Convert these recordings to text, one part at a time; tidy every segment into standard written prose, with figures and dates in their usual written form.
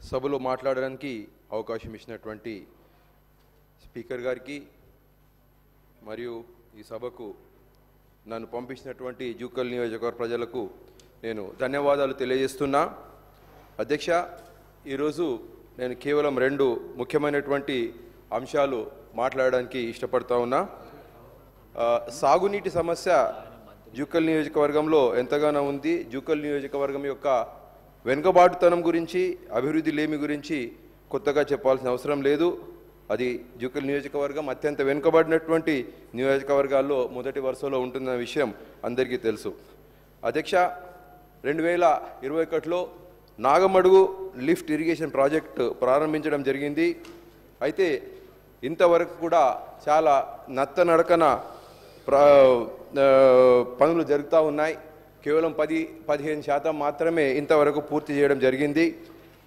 సభలో మాట్లాడడానికి అవకాశం ఇచ్చినటువంటి స్పీకర్ గారికి మరియు ఈ సభకు నన్ను పంపించినటువంటి జూకల్ నియోజకవర్గ ప్రజలకు నేను ధన్యవాదాలు తెలియజేస్తున్నా. అధ్యక్ష, ఈరోజు నేను కేవలం రెండు ముఖ్యమైనటువంటి అంశాలు మాట్లాడడానికి ఇష్టపడతా ఉన్నా. సాగునీటి సమస్య జూకల్ నియోజకవర్గంలో ఎంతగానో ఉంది. జూకల్ నియోజకవర్గం యొక్క వెనుకబాటుతనం గురించి, అభివృద్ధి లేమి గురించి కొత్తగా చెప్పాల్సిన అవసరం లేదు. అది జూకల్ నియోజకవర్గం అత్యంత వెనుకబడినటువంటి నియోజకవర్గాల్లో మొదటి వరుసలో ఉంటున్న విషయం అందరికీ తెలుసు. అధ్యక్ష, 2021లో నాగమడుగు లిఫ్ట్ ఇరిగేషన్ ప్రాజెక్టు ప్రారంభించడం జరిగింది. అయితే ఇంతవరకు కూడా చాలా నత్తనడకన పనులు జరుగుతూ ఉన్నాయి. కేవలం 10-15% మాత్రమే ఇంతవరకు పూర్తి చేయడం జరిగింది.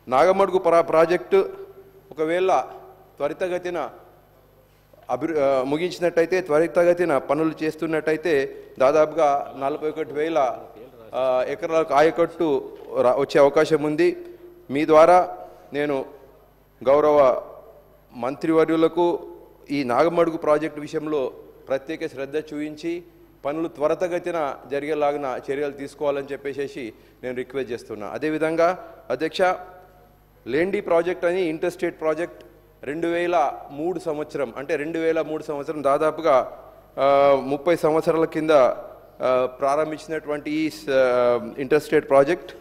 నాగమడుగు ప్రాజెక్టు ఒకవేళ త్వరితగతిన ముగించినట్టయితే, త్వరితగతిన పనులు చేస్తున్నట్టయితే దాదాపుగా 41,000 ఎకరాలకు ఆయకట్టు వచ్చే అవకాశం ఉంది. మీ ద్వారా నేను గౌరవ మంత్రివర్యులకు ఈ నాగమడుగు ప్రాజెక్టు విషయంలో ప్రత్యేక శ్రద్ధ చూపించి పనులు త్వరితగతిన జరిగేలాగిన చర్యలు తీసుకోవాలని చెప్పేసి నేను రిక్వెస్ట్ చేస్తున్నా. అదేవిధంగా అధ్యక్ష, లేండి ప్రాజెక్ట్ అని ఇంటర్స్టేట్ ప్రాజెక్ట్ 2003 సంవత్సరం, అంటే 2003 సంవత్సరం దాదాపుగా 30 సంవత్సరాల కింద ప్రారంభించినటువంటి ఈ ఇంటర్స్టేట్ ప్రాజెక్ట్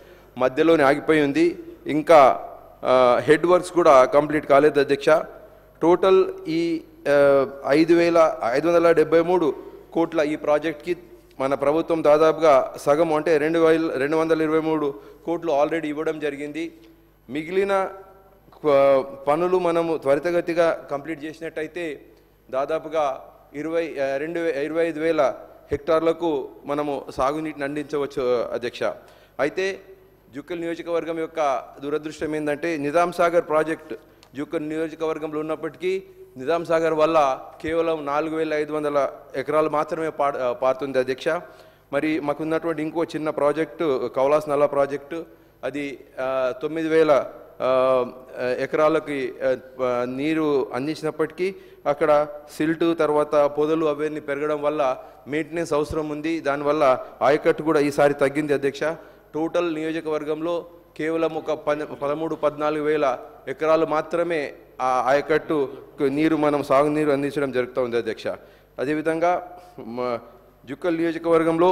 మధ్యలోనే ఆగిపోయి ఉంది. ఇంకా హెడ్ వర్క్స్ కూడా కంప్లీట్ కాలేదు అధ్యక్ష. టోటల్ ఈ 5,573 కోట్ల ఈ ప్రాజెక్ట్కి మన ప్రభుత్వం దాదాపుగా సగం, అంటే 223 కోట్లు ఆల్రెడీ ఇవ్వడం జరిగింది. మిగిలిన పనులు మనము త్వరితగతిగా కంప్లీట్ చేసినట్టయితే దాదాపుగా 25,000 హెక్టార్లకు మనము సాగునీటిని అందించవచ్చు అధ్యక్ష. అయితే జూకల్ నియోజకవర్గం యొక్క దురదృష్టం ఏంటంటే, నిజాం సాగర్ ప్రాజెక్ట్ జూకల్ నియోజకవర్గంలో ఉన్నప్పటికీ నిజాం సాగర్ వల్ల కేవలం 4,500 ఎకరాలు మాత్రమే పారుతుంది అధ్యక్ష. మరి మాకున్నటువంటి ఇంకో చిన్న ప్రాజెక్టు కౌలాస్ నల్లా ప్రాజెక్టు, అది 9,000 ఎకరాలకి నీరు అందించినప్పటికీ అక్కడ సిల్టు తర్వాత పొదలు అవన్నీ పెరగడం వల్ల మెయింటెనెన్స్ అవసరం ఉంది. దానివల్ల ఆయకట్టు కూడా ఈసారి తగ్గింది అధ్యక్ష. టోటల్ నియోజకవర్గంలో కేవలం ఒక 13-14,000 ఎకరాలు మాత్రమే ఆ ఆయకట్టు నీరు మనం సాగునీరు అందించడం జరుగుతూ ఉంది అధ్యక్ష. అదేవిధంగా జూకల్ నియోజకవర్గంలో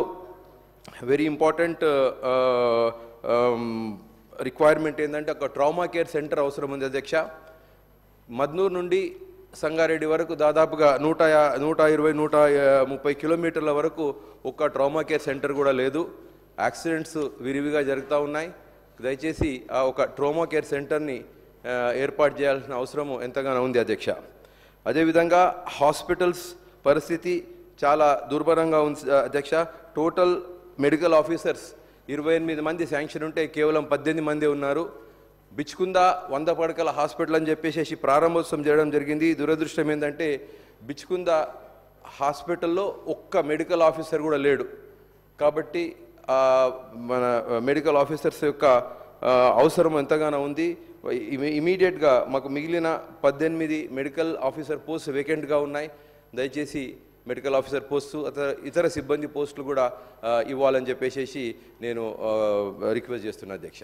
వెరీ ఇంపార్టెంట్ రిక్వైర్మెంట్ ఏంటంటే ఒక ట్రామా కేర్ సెంటర్ అవసరం ఉంది అధ్యక్ష. మద్నూరు నుండి సంగారెడ్డి వరకు దాదాపుగా 120-130 కిలోమీటర్ల వరకు ఒక్క ట్రామా కేర్ సెంటర్ కూడా లేదు. యాక్సిడెంట్స్ విరివిగా జరుగుతూ ఉన్నాయి. దయచేసి ఆ ఒక ట్రామా కేర్ సెంటర్ని ఏర్పాటు చేయాల్సిన అవసరము ఎంతగానో ఉంది అధ్యక్ష. అదేవిధంగా హాస్పిటల్స్ పరిస్థితి చాలా దుర్భరంగా ఉంది అధ్యక్ష. టోటల్ మెడికల్ ఆఫీసర్స్ 28 మంది శాంక్షన్ ఉంటే కేవలం 18 మంది ఉన్నారు. బిచ్కుందా 100 పడకల హాస్పిటల్ అని చెప్పేసి ప్రారంభోత్సవం చేయడం జరిగింది. దురదృష్టం ఏంటంటే బిచ్కుందా హాస్పిటల్లో ఒక్క మెడికల్ ఆఫీసర్ కూడా లేడు. కాబట్టి మన మెడికల్ ఆఫీసర్స్ యొక్క అవసరం ఎంతగానో ఉంది. ఇమీడియట్గా మాకు మిగిలిన 18 మెడికల్ ఆఫీసర్ పోస్ట్ వేకెంట్గా ఉన్నాయి. దయచేసి మెడికల్ ఆఫీసర్ పోస్టు ఇతర సిబ్బంది పోస్టులు కూడా ఇవ్వాలని చెప్పేసి నేను రిక్వెస్ట్ చేస్తున్నా అధ్యక్ష.